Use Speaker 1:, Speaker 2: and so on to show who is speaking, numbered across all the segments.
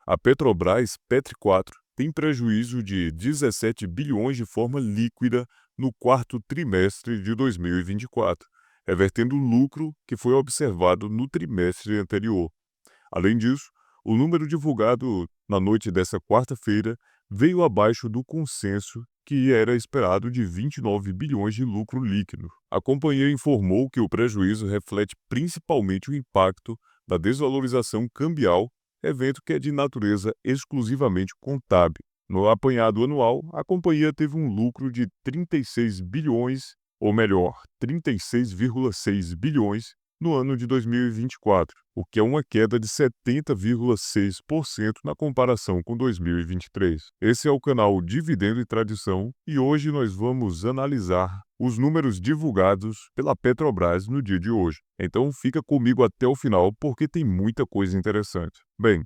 Speaker 1: A Petrobras, Petri4, tem prejuízo de 17 bilhões de forma líquida no quarto trimestre de 2024, revertendo o lucro que foi observado no trimestre anterior. Além disso, o número divulgado na noite desta quarta-feira veio abaixo do consenso que era esperado de 29 bilhões de lucro líquido. A companhia informou que o prejuízo reflete principalmente o impacto da desvalorização cambial, evento que é de natureza exclusivamente contábil. No apanhado anual, a companhia teve um lucro de 36 bilhões, ou melhor, 36,6 bilhões, no ano de 2024, o que é uma queda de 70,6% na comparação com 2023. Esse é o canal Dividendo e Tradição e hoje nós vamos analisar os números divulgados pela Petrobras no dia de hoje. Então fica comigo até o final porque tem muita coisa interessante. Bem,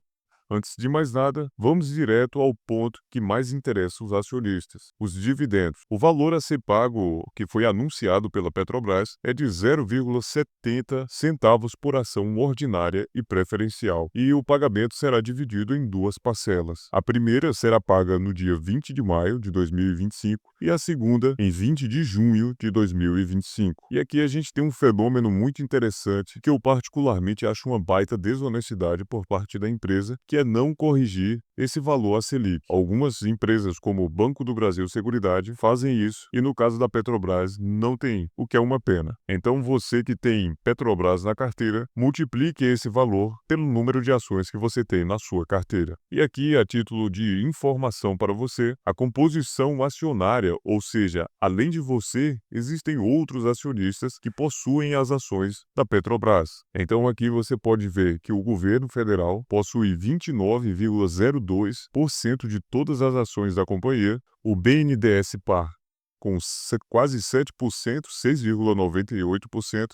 Speaker 1: antes de mais nada, vamos direto ao ponto que mais interessa os acionistas, os dividendos. O valor a ser pago, que foi anunciado pela Petrobras, é de 0,70 centavos por ação ordinária e preferencial, e o pagamento será dividido em duas parcelas. A primeira será paga no dia 20 de maio de 2025 e a segunda em 20 de junho de 2025. E aqui a gente tem um fenômeno muito interessante que eu particularmente acho uma baita desonestidade por parte da empresa, que é não corrigir esse valor a Selic. Algumas empresas, como o Banco do Brasil Seguridade, fazem isso e no caso da Petrobras não tem, o que é uma pena. Então você que tem Petrobras na carteira, multiplique esse valor pelo número de ações que você tem na sua carteira. E aqui, a título de informação para você, a composição acionária, ou seja, além de você, existem outros acionistas que possuem as ações da Petrobras. Então aqui você pode ver que o governo federal possui 29,02% de todas as ações da companhia, o BNDES Par com quase 7%, 6,98%,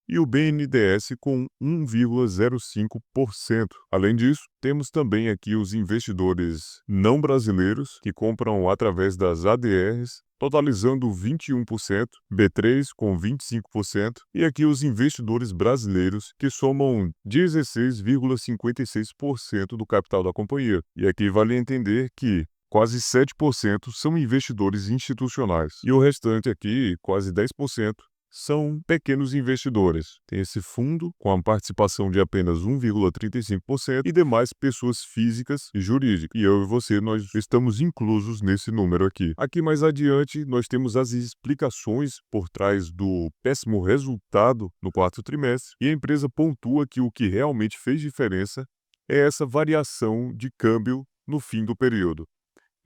Speaker 1: e o BNDES com 1,05%. Além disso, temos também aqui os investidores não brasileiros que compram através das ADRs, totalizando 21%, B3 com 25%, e aqui os investidores brasileiros que somam 16,56% do capital da companhia. E aqui vale entender que quase 7% são investidores institucionais e o restante aqui, quase 10%, são pequenos investidores. Tem esse fundo com a participação de apenas 1,35% e demais pessoas físicas e jurídicas. E eu e você, nós estamos inclusos nesse número aqui. Aqui mais adiante, nós temos as explicações por trás do péssimo resultado no quarto trimestre e a empresa pontua que o que realmente fez diferença é essa variação de câmbio no fim do período.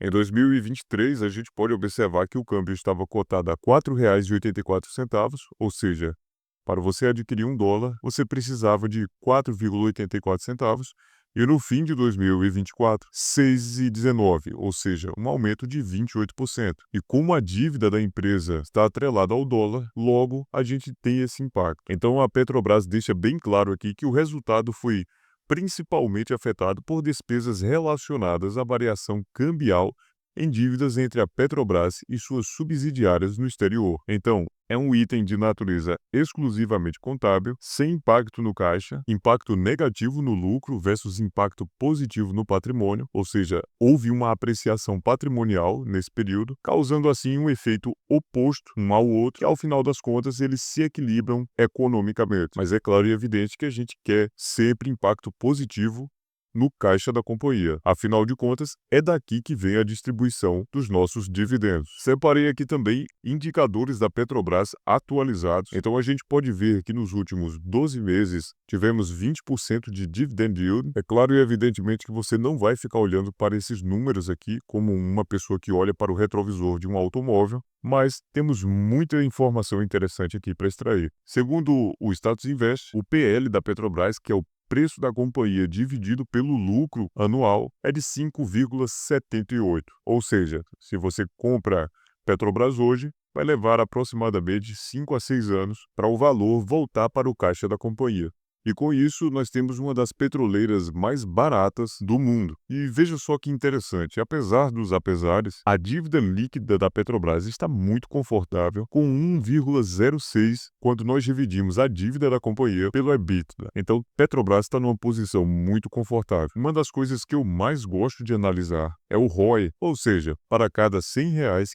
Speaker 1: Em 2023, a gente pode observar que o câmbio estava cotado a R$ 4,84, ou seja, para você adquirir $1, você precisava de 4,84 centavos, e no fim de 2024, 6,19, ou seja, um aumento de 28%. E como a dívida da empresa está atrelada ao dólar, logo a gente tem esse impacto. Então a Petrobras deixa bem claro aqui que o resultado foi principalmente afetado por despesas relacionadas à variação cambial em dívidas entre a Petrobras e suas subsidiárias no exterior. Então, é um item de natureza exclusivamente contábil, sem impacto no caixa, impacto negativo no lucro versus impacto positivo no patrimônio, ou seja, houve uma apreciação patrimonial nesse período, causando assim um efeito oposto um ao outro, que ao final das contas eles se equilibram economicamente. Mas é claro e evidente que a gente quer sempre impacto positivo no caixa da companhia. Afinal de contas, é daqui que vem a distribuição dos nossos dividendos. Separei aqui também indicadores da Petrobras atualizados. Então a gente pode ver que nos últimos 12 meses tivemos 20% de dividend yield. É claro e evidentemente que você não vai ficar olhando para esses números aqui como uma pessoa que olha para o retrovisor de um automóvel, mas temos muita informação interessante aqui para extrair. Segundo o Status Invest, o PL da Petrobras, que é o preço da companhia dividido pelo lucro anual, é de 5,78. Ou seja, se você compra Petrobras hoje, vai levar aproximadamente 5 a 6 anos para o valor voltar para o caixa da companhia. E com isso, nós temos uma das petroleiras mais baratas do mundo. E veja só que interessante, apesar dos apesares, a dívida líquida da Petrobras está muito confortável, com 1,06 quando nós dividimos a dívida da companhia pelo EBITDA. Então, Petrobras está numa posição muito confortável. Uma das coisas que eu mais gosto de analisar é o ROE, ou seja, para cada R$ 100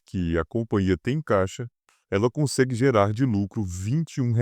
Speaker 1: que a companhia tem em caixa, ela consegue gerar de lucro R$ 21.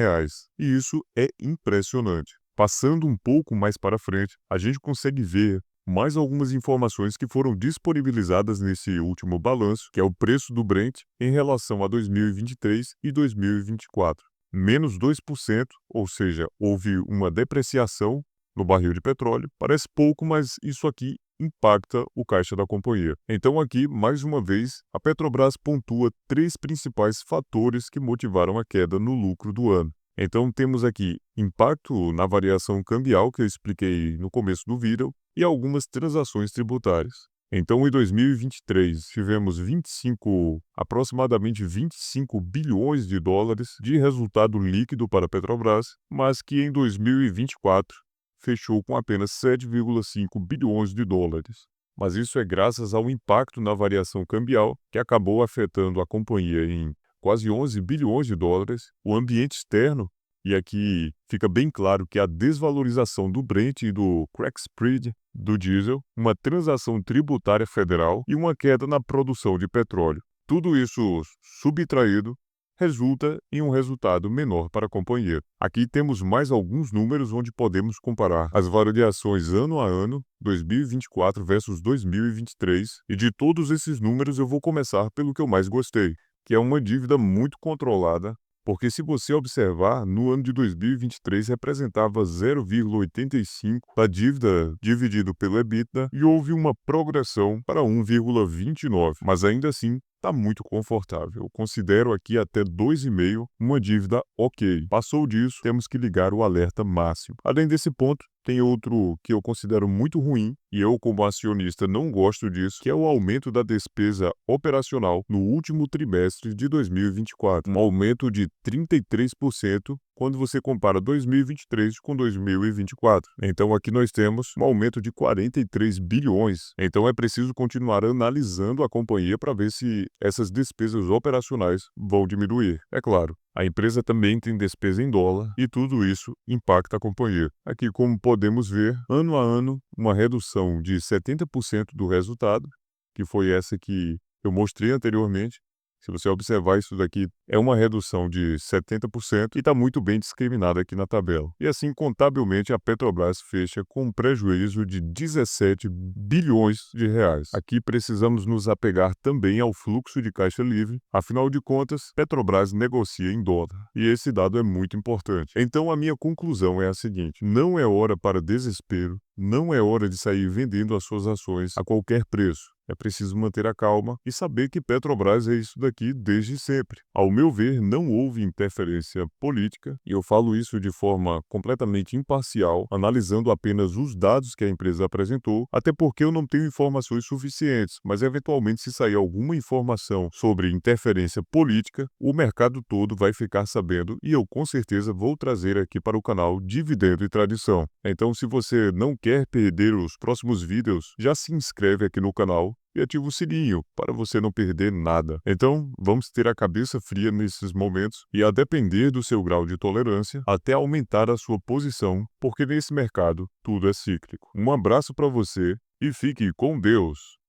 Speaker 1: E isso é impressionante. Passando um pouco mais para frente, a gente consegue ver mais algumas informações que foram disponibilizadas nesse último balanço, que é o preço do Brent em relação a 2023 e 2024. Menos 2%, ou seja, houve uma depreciação no barril de petróleo. Parece pouco, mas isso aqui impacta o caixa da companhia. Então aqui, mais uma vez, a Petrobras pontua 3 principais fatores que motivaram a queda no lucro do ano. Então temos aqui impacto na variação cambial, que eu expliquei no começo do vídeo, e algumas transações tributárias. Então, em 2023, tivemos aproximadamente 25 bilhões de dólares de resultado líquido para a Petrobras, mas que em 2024 fechou com apenas 7,5 bilhões de dólares. Mas isso é graças ao impacto na variação cambial, que acabou afetando a companhia em quase 11 bilhões de dólares, o ambiente externo, e aqui fica bem claro que a desvalorização do Brent e do crack spread do diesel, uma transação tributária federal e uma queda na produção de petróleo. Tudo isso subtraído resulta em um resultado menor para a companhia. Aqui temos mais alguns números onde podemos comparar as variações ano a ano, 2024 versus 2023, e de todos esses números eu vou começar pelo que eu mais gostei, que é uma dívida muito controlada, porque se você observar, no ano de 2023 representava 0,85 da dívida dividido pelo EBITDA e houve uma progressão para 1,29, mas ainda assim está muito confortável. Eu considero aqui até 2,5 uma dívida ok. Passou disso, temos que ligar o alerta máximo. Além desse ponto, tem outro que eu considero muito ruim, e eu como acionista não gosto disso, que é o aumento da despesa operacional no último trimestre de 2024. Um aumento de 33% quando você compara 2023 com 2024. Então aqui nós temos um aumento de 43 bilhões. Então é preciso continuar analisando a companhia para ver se essas despesas operacionais vão diminuir. É claro, a empresa também tem despesa em dólar e tudo isso impacta a companhia. Aqui, como podemos ver, ano a ano, uma redução de 70% do resultado, que foi essa que eu mostrei anteriormente. Se você observar isso daqui, é uma redução de 70% e está muito bem discriminada aqui na tabela. E assim, contabilmente, a Petrobras fecha com um prejuízo de 17 bilhões de reais. Aqui precisamos nos apegar também ao fluxo de caixa livre. Afinal de contas, Petrobras negocia em dólar. E esse dado é muito importante. Então a minha conclusão é a seguinte: não é hora para desespero, não é hora de sair vendendo as suas ações a qualquer preço. É preciso manter a calma e saber que Petrobras é isso daqui desde sempre. Ao meu ver, não houve interferência política, e eu falo isso de forma completamente imparcial, analisando apenas os dados que a empresa apresentou, até porque eu não tenho informações suficientes, mas eventualmente se sair alguma informação sobre interferência política, o mercado todo vai ficar sabendo e eu com certeza vou trazer aqui para o canal Dividendo e Tradição. Então, se você não quer perder os próximos vídeos, já se inscreve aqui no canal e ativa o sininho para você não perder nada. Então, vamos ter a cabeça fria nesses momentos e, a depender do seu grau de tolerância, até aumentar a sua posição, porque nesse mercado tudo é cíclico. Um abraço para você e fique com Deus!